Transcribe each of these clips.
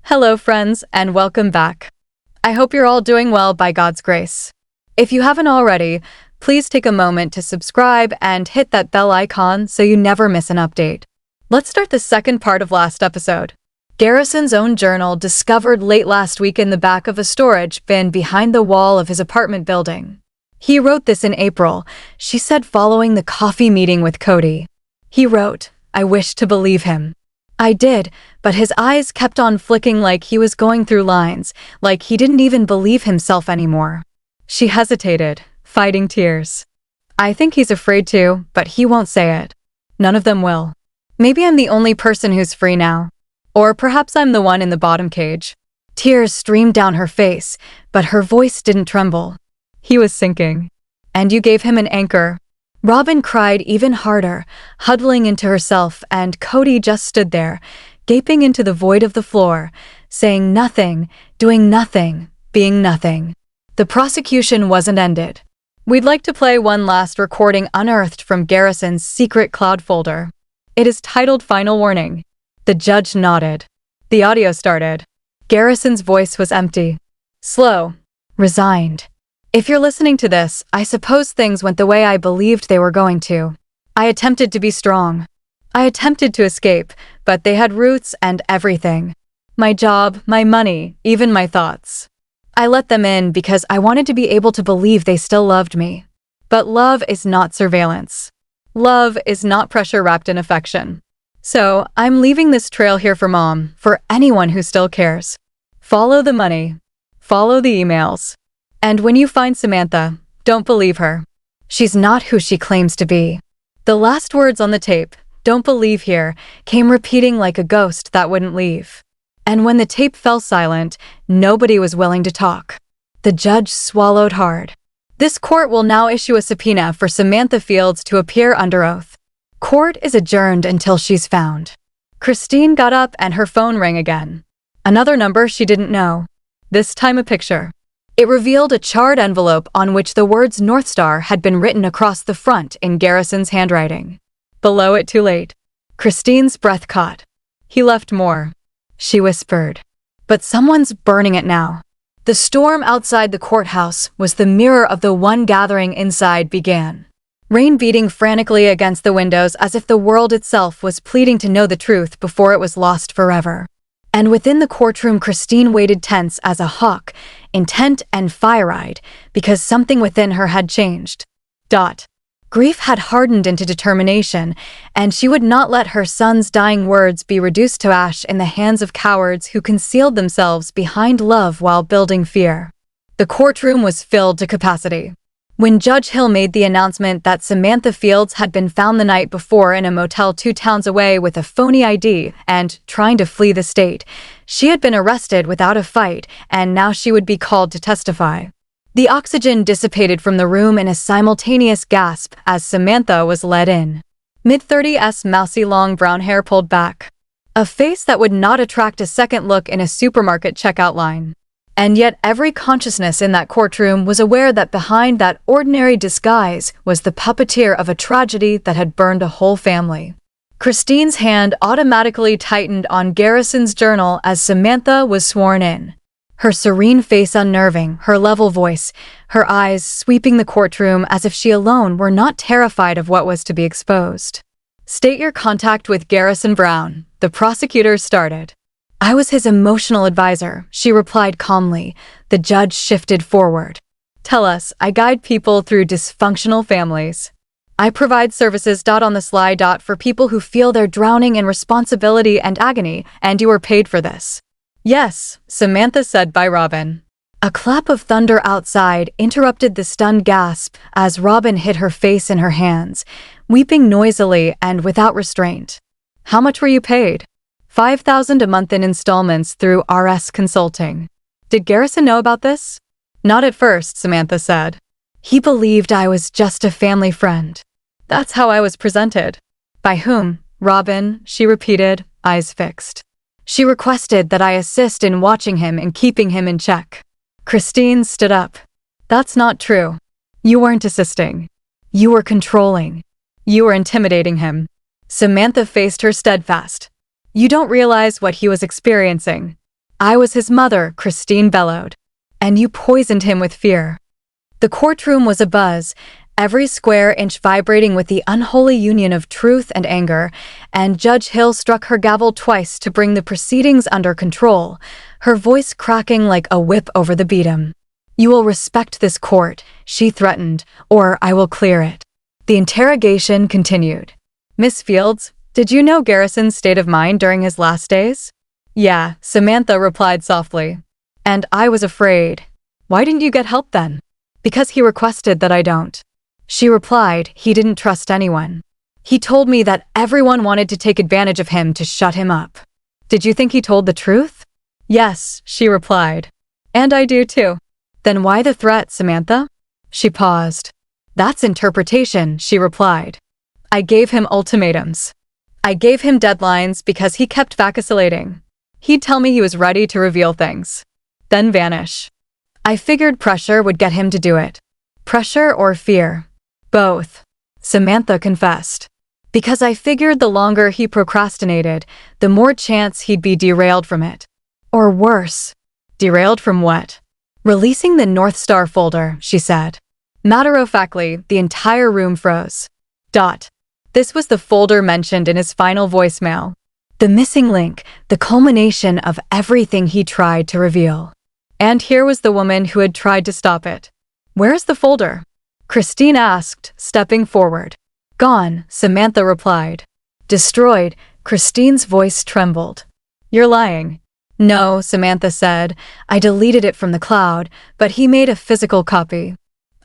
Hello, friends, and welcome back. I hope you're all doing well by God's grace. If you haven't already, please take a moment to subscribe and hit that bell icon so you never miss an update. Let's start the second part of last episode. Garrison's own journal discovered late last week in the back of a storage bin behind the wall of his apartment building. He wrote this in April, she said following the coffee meeting with Kody. He wrote, "I wish to believe him. I did, but his eyes kept on flicking like he was going through lines, like he didn't even believe himself anymore." She hesitated, fighting tears. "I think he's afraid to, but he won't say it. None of them will. Maybe I'm the only person who's free now. Or perhaps I'm the one in the bottom cage." Tears streamed down her face, but her voice didn't tremble. He was sinking. "And you gave him an anchor." Robyn cried even harder, huddling into herself, and Kody just stood there, gaping into the void of the floor, saying nothing, doing nothing, being nothing. The prosecution wasn't ended. We'd like to play one last recording unearthed from Garrison's secret cloud folder. It is titled Final Warning. The judge nodded. The audio started. Garrison's voice was empty, slow, resigned. "If you're listening to this, I suppose things went the way I believed they were going to. I attempted to be strong. I attempted to escape, but they had roots and everything. My job, my money, even my thoughts. I let them in because I wanted to be able to believe they still loved me. But love is not surveillance. Love is not pressure wrapped in affection. So, I'm leaving this trail here for Mom, for anyone who still cares. Follow the money. Follow the emails. And when you find Samantha, don't believe her. She's not who she claims to be." The last words on the tape, "Don't believe here," came repeating like a ghost that wouldn't leave. And when the tape fell silent, nobody was willing to talk. The judge swallowed hard. This court will now issue a subpoena for Samantha Fields to appear under oath. Court is adjourned until she's found. Christine got up and her phone rang again. Another number she didn't know. This time a picture. It revealed a charred envelope on which the words North Star had been written across the front in Garrison's handwriting. Below it, "Too late." Christine's breath caught. "He left more," she whispered. "But someone's burning it now." The storm outside the courthouse was the mirror of the one gathering inside began. Rain beating frantically against the windows as if the world itself was pleading to know the truth before it was lost forever. And within the courtroom, Christine waited tense as a hawk, intent and fire-eyed, because something within her had changed. Grief had hardened into determination, and she would not let her son's dying words be reduced to ash in the hands of cowards who concealed themselves behind love while building fear. The courtroom was filled to capacity. When Judge Hill made the announcement that Samantha Fields had been found the night before in a motel 2 towns away with a phony ID and trying to flee the state, she had been arrested without a fight, and now she would be called to testify. The oxygen dissipated from the room in a simultaneous gasp as Samantha was led in. Mid-30s, mousy long brown hair pulled back. A face that would not attract a second look in a supermarket checkout line. And yet every consciousness in that courtroom was aware that behind that ordinary disguise was the puppeteer of a tragedy that had burned a whole family. Christine's hand automatically tightened on Garrison's journal as Samantha was sworn in. Her serene face unnerving, her level voice, her eyes sweeping the courtroom as if she alone were not terrified of what was to be exposed. "State your contact with Garrison Brown," the prosecutor started. "I was his emotional advisor," she replied calmly. The judge shifted forward. "Tell us, I guide people through dysfunctional families. I provide services on the sly for people who feel they're drowning in responsibility and agony, and you are paid for this." "Yes," Samantha said by Robyn. A clap of thunder outside interrupted the stunned gasp as Robyn hid her face in her hands, weeping noisily and without restraint. "How much were you paid?" $5,000 a month in installments through RS Consulting. "Did Garrison know about this?" "Not at first," Samantha said. "He believed I was just a family friend. That's how I was presented." "By whom?" "Robyn," she repeated, eyes fixed. "She requested that I assist in watching him and keeping him in check." Christine stood up. "That's not true. You weren't assisting. You were controlling. You were intimidating him." Samantha faced her steadfast. "You don't realize what he was experiencing. I was his mother, Christine bellowed. And you poisoned him with fear. The courtroom was abuzz, every square inch vibrating with the unholy union of truth and anger, and Judge Hill struck her gavel twice to bring the proceedings under control, her voice cracking like a whip over the beatum. You will respect this court, she threatened, or I will clear it. The interrogation continued. Miss Fields, did you know Garrison's state of mind during his last days? Yeah, Samantha replied softly. And I was afraid. Why didn't you get help then? Because he requested that I don't. She replied he didn't trust anyone. He told me that everyone wanted to take advantage of him to shut him up. Did you think he told the truth? Yes, she replied. And I do too. Then why the threat, Samantha? She paused. That's interpretation, she replied. I gave him ultimatums. I gave him deadlines because he kept vacillating. He'd tell me he was ready to reveal things, then vanish. I figured pressure would get him to do it. Pressure or fear? Both, Samantha confessed. Because I figured the longer he procrastinated, the more chance he'd be derailed from it. Or worse. Derailed from what? Releasing the North Star folder, she said. Matter-of-factly, the entire room froze. This was the folder mentioned in his final voicemail. The missing link, the culmination of everything he tried to reveal. And here was the woman who had tried to stop it. Where's the folder? Christine asked, stepping forward. Gone, Samantha replied. Destroyed, Christine's voice trembled. You're lying. No, Samantha said. I deleted it from the cloud, but he made a physical copy.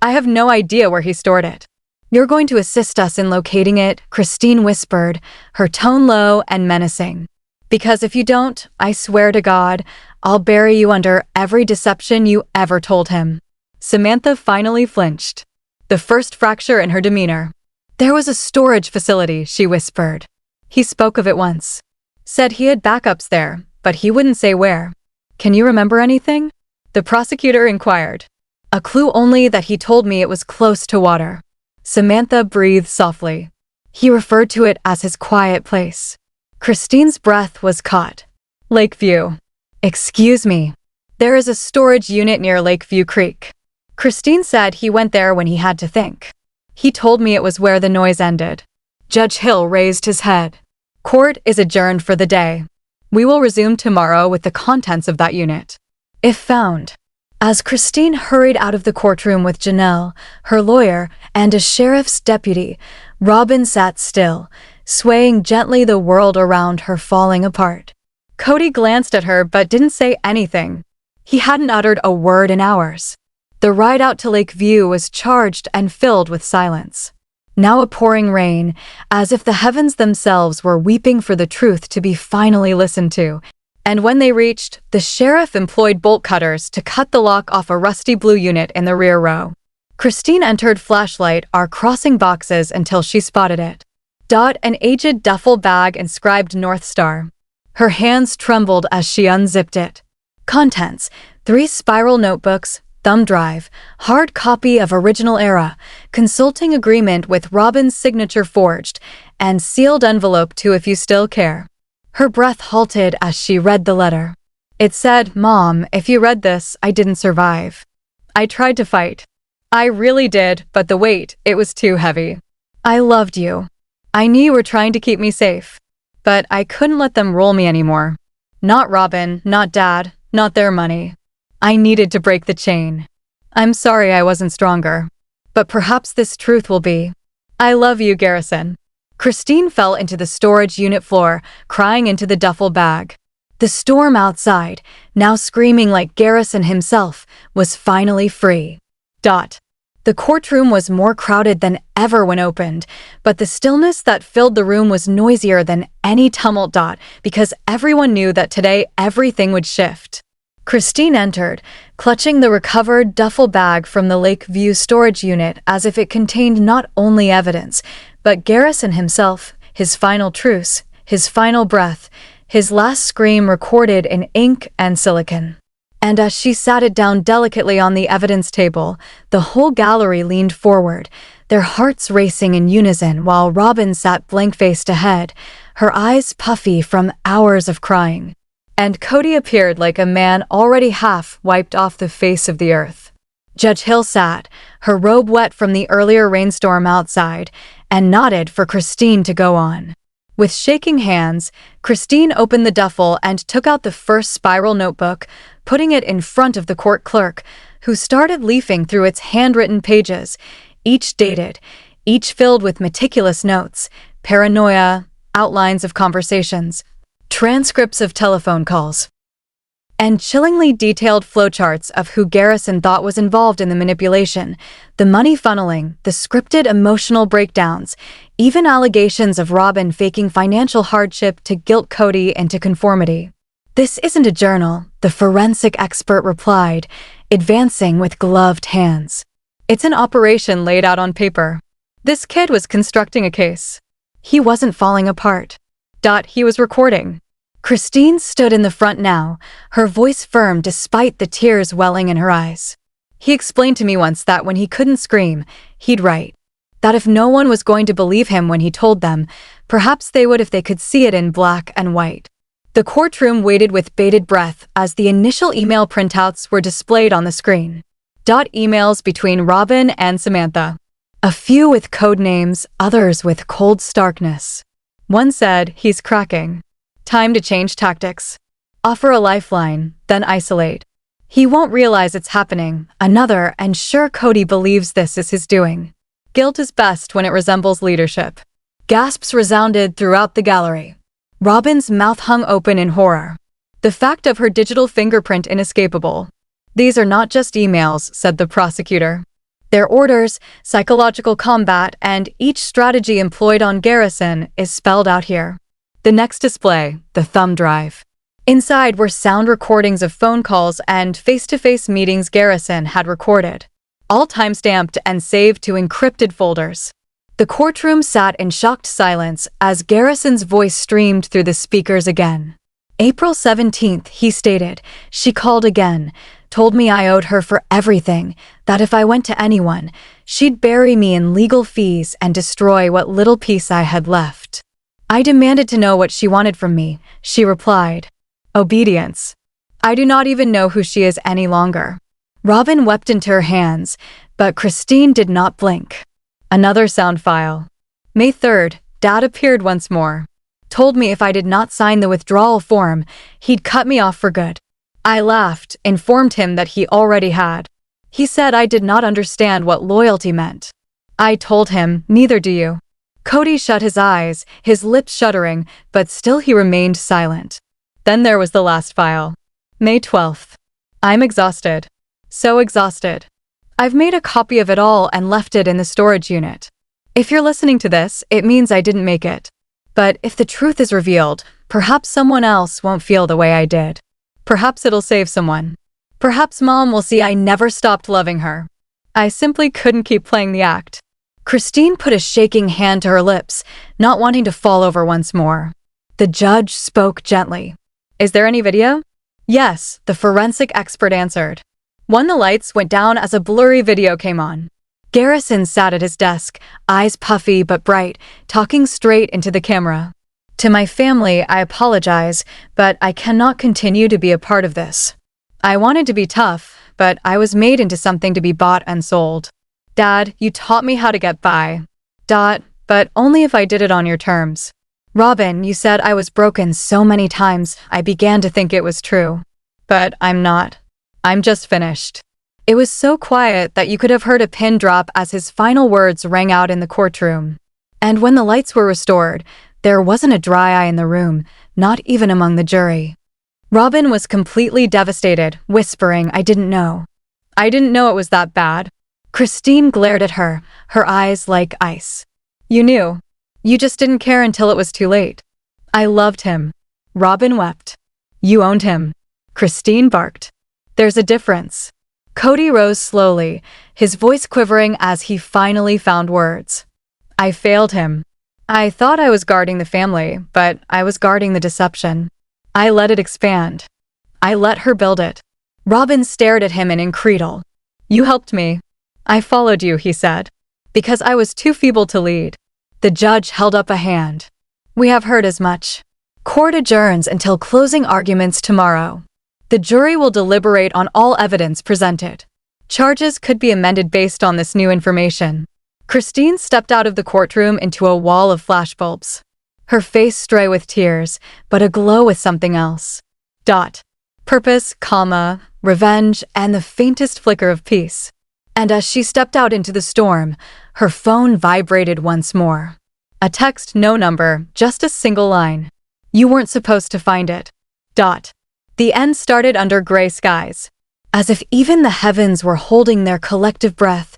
I have no idea where he stored it. You're going to assist us in locating it, Christine whispered, her tone low and menacing. Because if you don't, I swear to God, I'll bury you under every deception you ever told him. Samantha finally flinched. The first fracture in her demeanor. There was a storage facility, she whispered. He spoke of it once. Said he had backups there, but he wouldn't say where. Can you remember anything? The prosecutor inquired. A clue only that he told me it was close to water. Samantha breathed softly. He referred to it as his quiet place. Christine's breath was caught. Lakeview. Excuse me. There is a storage unit near Lakeview Creek. Christine said he went there when he had to think. He told me it was where the noise ended. Judge Hill raised his head. Court is adjourned for the day. We will resume tomorrow with the contents of that unit, if found. As Christine hurried out of the courtroom with Janelle, her lawyer, and a sheriff's deputy, Robyn sat still, swaying gently, the world around her falling apart. Kody glanced at her but didn't say anything. He hadn't uttered a word in hours. The ride out to Lakeview was charged and filled with silence. Now a pouring rain, as if the heavens themselves were weeping for the truth to be finally listened to. And when they reached, the sheriff employed bolt cutters to cut the lock off a rusty blue unit in the rear row. Christine entered flashlight, crossing boxes until she spotted it. An aged duffel bag inscribed North Star. Her hands trembled as she unzipped it. Contents: 3 spiral notebooks, thumb drive, hard copy of original era, consulting agreement with Robyn's signature forged, and sealed envelope to if you still care. Her breath halted as she read the letter. It said, Mom, if you read this, I didn't survive. I tried to fight. I really did, but the weight, it was too heavy. I loved you. I knew you were trying to keep me safe. But I couldn't let them roll me anymore. Not Robyn, not Dad, not their money. I needed to break the chain. I'm sorry I wasn't stronger. But perhaps this truth will be. I love you, Garrison. Christine fell into the storage unit floor, crying into the duffel bag. The storm outside, now screaming like Garrison himself, was finally free. The courtroom was more crowded than ever when opened, but the stillness that filled the room was noisier than any tumult. Because everyone knew that today everything would shift. Christine entered, clutching the recovered duffel bag from the Lakeview storage unit as if it contained not only evidence, but Garrison himself, his final truce, his final breath, his last scream recorded in ink and silicon. And as she sat it down delicately on the evidence table, the whole gallery leaned forward, their hearts racing in unison while Robyn sat blank-faced ahead, her eyes puffy from hours of crying. And Kody appeared like a man already half wiped off the face of the earth. Judge Hill sat, her robe wet from the earlier rainstorm outside, and nodded for Christine to go on. With shaking hands, Christine opened the duffel and took out the first spiral notebook, putting it in front of the court clerk, who started leafing through its handwritten pages, each dated, each filled with meticulous notes, paranoia, outlines of conversations, transcripts of telephone calls, and chillingly detailed flowcharts of who Garrison thought was involved in the manipulation, the money funneling, the scripted emotional breakdowns, even allegations of Robyn faking financial hardship to guilt Kody into conformity. "This isn't a journal," the forensic expert replied, advancing with gloved hands. "It's an operation laid out on paper. This kid was constructing a case. He wasn't falling apart. He was recording." Christine stood in the front now, her voice firm despite the tears welling in her eyes. "He explained to me once that when he couldn't scream, he'd write. That if no one was going to believe him when he told them, perhaps they would if they could see it in black and white." The courtroom waited with bated breath as the initial email printouts were displayed on the screen. Emails between Robyn and Samantha. A few with code names, others with cold starkness. One said, "He's cracking. Time to change tactics. Offer a lifeline, then isolate. He won't realize it's happening." Another, "And sure Kody believes this is his doing. Guilt is best when it resembles leadership." Gasps resounded throughout the gallery. Robyn's mouth hung open in horror. The fact of her digital fingerprint inescapable. "These are not just emails," said the prosecutor. "They're orders, psychological combat, and each strategy employed on Garrison is spelled out here." The next display, the thumb drive. Inside were sound recordings of phone calls and face-to-face meetings Garrison had recorded, all time-stamped and saved to encrypted folders. The courtroom sat in shocked silence as Garrison's voice streamed through the speakers again. "April 17th, he stated. She called again, told me I owed her for everything, that if I went to anyone, she'd bury me in legal fees and destroy what little peace I had left. I demanded to know what she wanted from me," she replied. "Obedience. I do not even know who she is any longer." Robyn wept into her hands, but Christine did not blink. Another sound file. "May 3rd, Dad appeared once more. Told me if I did not sign the withdrawal form, he'd cut me off for good. I laughed, informed him that he already had. He said I did not understand what loyalty meant. I told him, neither do you." Kody shut his eyes, his lips shuddering, but still he remained silent. Then there was the last file. "May 12th. I'm exhausted. So exhausted. I've made a copy of it all and left it in the storage unit. If you're listening to this, it means I didn't make it. But if the truth is revealed, perhaps someone else won't feel the way I did. Perhaps it'll save someone. Perhaps Mom will see I never stopped loving her. I simply couldn't keep playing the act." Christine put a shaking hand to her lips, not wanting to fall over once more. The judge spoke gently. "Is there any video?" "Yes," the forensic expert answered. When the lights went down as a blurry video came on. Garrison sat at his desk, eyes puffy but bright, talking straight into the camera. "To my family, I apologize, but I cannot continue to be a part of this. I wanted to be tough, but I was made into something to be bought and sold. Dad, you taught me how to get by. But only if I did it on your terms. Robyn, you said I was broken so many times, I began to think it was true. But I'm not. I'm just finished." It was so quiet that you could have heard a pin drop as his final words rang out in the courtroom. And when the lights were restored, there wasn't a dry eye in the room, not even among the jury. Robyn was completely devastated, whispering, "I didn't know. I didn't know it was that bad." Christine glared at her, her eyes like ice. "You knew. You just didn't care until it was too late." "I loved him." Robyn wept. "You owned him." Christine barked. "There's a difference." Kody rose slowly, his voice quivering as he finally found words. "I failed him. I thought I was guarding the family, but I was guarding the deception. I let it expand. I let her build it." Robyn stared at him in incredulity. "You helped me. I followed you," he said, "because I was too feeble to lead." The judge held up a hand. "We have heard as much. Court adjourns until closing arguments tomorrow. The jury will deliberate on all evidence presented. Charges could be amended based on this new information. Christine stepped out of the courtroom into a wall of flashbulbs. Her face stray with tears, but aglow with something else. Purpose, revenge, and the faintest flicker of peace. And as she stepped out into the storm, her phone vibrated once more. A text, no number, just a single line. You weren't supposed to find it. The end started under gray skies. As if even the heavens were holding their collective breath,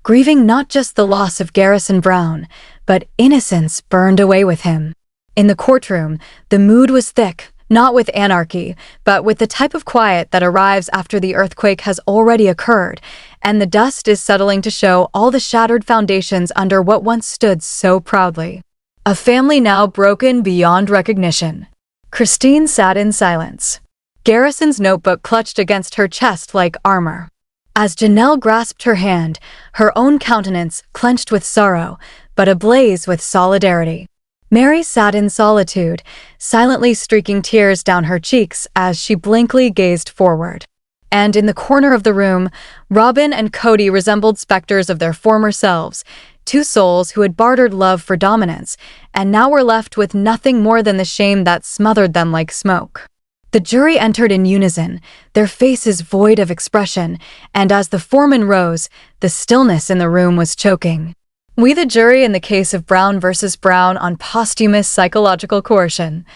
grieving not just the loss of Garrison Brown, but innocence burned away with him. In the courtroom, the mood was thick, not with anarchy, but with the type of quiet that arrives after the earthquake has already occurred, and the dust is settling to show all the shattered foundations under what once stood so proudly. A family now broken beyond recognition. Christine sat in silence. Garrison's notebook clutched against her chest like armor. As Janelle grasped her hand, her own countenance clenched with sorrow, but ablaze with solidarity. Mary sat in solitude, silently streaking tears down her cheeks as she blankly gazed forward. And in the corner of the room, Robyn and Kody resembled specters of their former selves, two souls who had bartered love for dominance, and now were left with nothing more than the shame that smothered them like smoke. The jury entered in unison, their faces void of expression, and as the foreman rose, the stillness in the room was choking. We, the jury, in the case of Brown versus Brown on posthumous psychological coercion,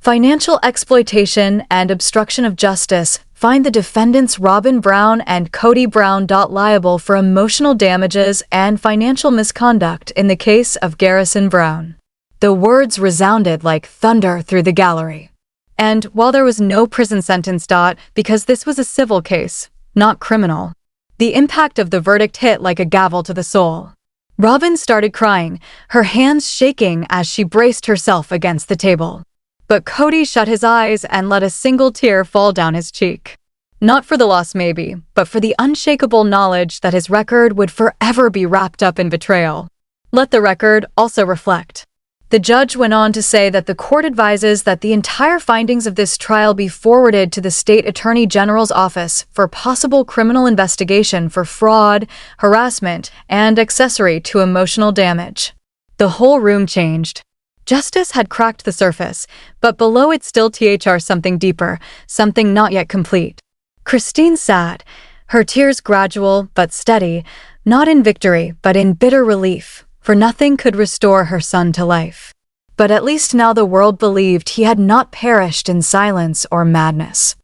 financial exploitation, and obstruction of justice, find the defendants Robyn Brown and Kody Brown liable for emotional damages and financial misconduct in the case of Garrison Brown. The words resounded like thunder through the gallery. And while there was no prison sentence, because this was a civil case, not criminal, the impact of the verdict hit like a gavel to the soul. Robyn started crying, her hands shaking as she braced herself against the table. But Kody shut his eyes and let a single tear fall down his cheek. Not for the loss maybe, but for the unshakable knowledge that his record would forever be wrapped up in betrayal. Let the record also reflect. The judge went on to say that the court advises that the entire findings of this trial be forwarded to the State Attorney General's office for possible criminal investigation for fraud, harassment, and accessory to emotional damage. The whole room changed. Justice had cracked the surface, but below it still something deeper, something not yet complete. Christine sat, her tears gradual but steady, not in victory but in bitter relief, for nothing could restore her son to life. But at least now the world believed he had not perished in silence or madness.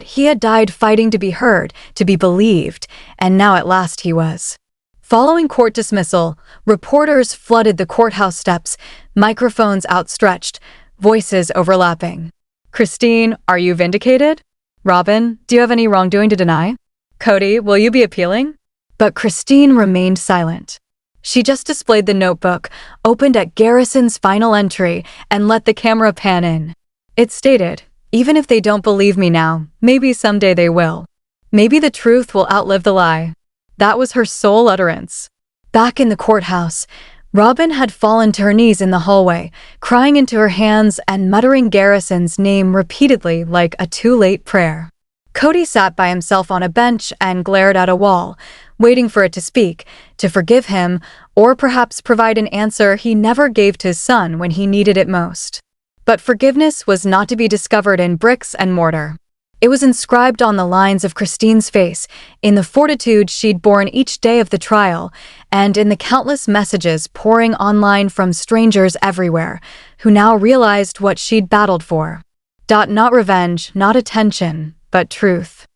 He had died fighting to be heard, to be believed, and now at last he was. Following court dismissal, reporters flooded the courthouse steps, microphones outstretched, voices overlapping. Christine, are you vindicated? Robyn, do you have any wrongdoing to deny? Kody, will you be appealing? But Christine remained silent. She just displayed the notebook, opened at Garrison's final entry, and let the camera pan in. It stated, "Even if they don't believe me now, maybe someday they will. Maybe the truth will outlive the lie." That was her sole utterance. Back in the courthouse, Robyn had fallen to her knees in the hallway, crying into her hands and muttering Garrison's name repeatedly like a too-late prayer. Kody sat by himself on a bench and glared at a wall, waiting for it to speak, to forgive him, or perhaps provide an answer he never gave to his son when he needed it most. But forgiveness was not to be discovered in bricks and mortar. It was inscribed on the lines of Christine's face, in the fortitude she'd borne each day of the trial, and in the countless messages pouring online from strangers everywhere, who now realized what she'd battled for. Not revenge, not attention, but truth.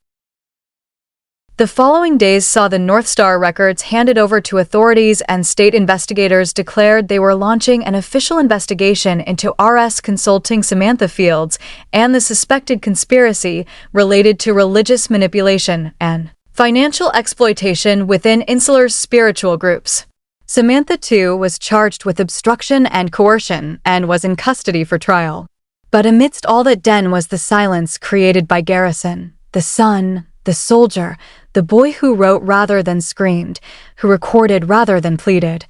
The following days saw the North Star records handed over to authorities, and state investigators declared they were launching an official investigation into RS Consulting Samantha Fields and the suspected conspiracy related to religious manipulation and financial exploitation within Insular's spiritual groups. Samantha, too, was charged with obstruction and coercion and was in custody for trial. But amidst all that den was the silence created by Garrison, the son, the soldier, the boy who wrote rather than screamed, who recorded rather than pleaded.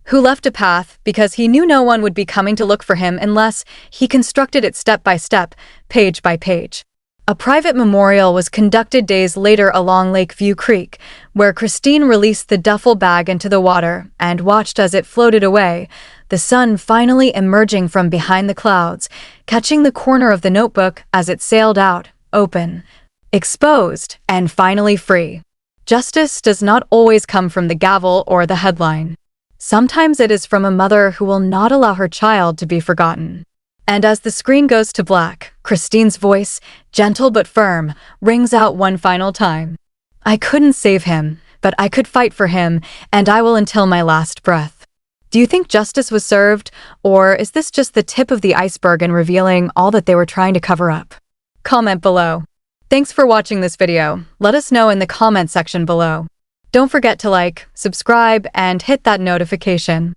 who left a path because he knew no one would be coming to look for him unless he constructed it step by step, page by page. A private memorial was conducted days later along Lakeview Creek, where Christine released the duffel bag into the water and watched as it floated away, the sun finally emerging from behind the clouds, catching the corner of the notebook as it sailed out, open, exposed, and finally free. Justice does not always come from the gavel or the headline. Sometimes it is from a mother who will not allow her child to be forgotten. And as the screen goes to black, Christine's voice, gentle but firm, rings out one final time. I couldn't save him, but I could fight for him, and I will until my last breath. Do you think justice was served, or is this just the tip of the iceberg in revealing all that they were trying to cover up? Comment below. Thanks for watching this video. Let us know in the comment section below. Don't forget to like, subscribe, and hit that notification.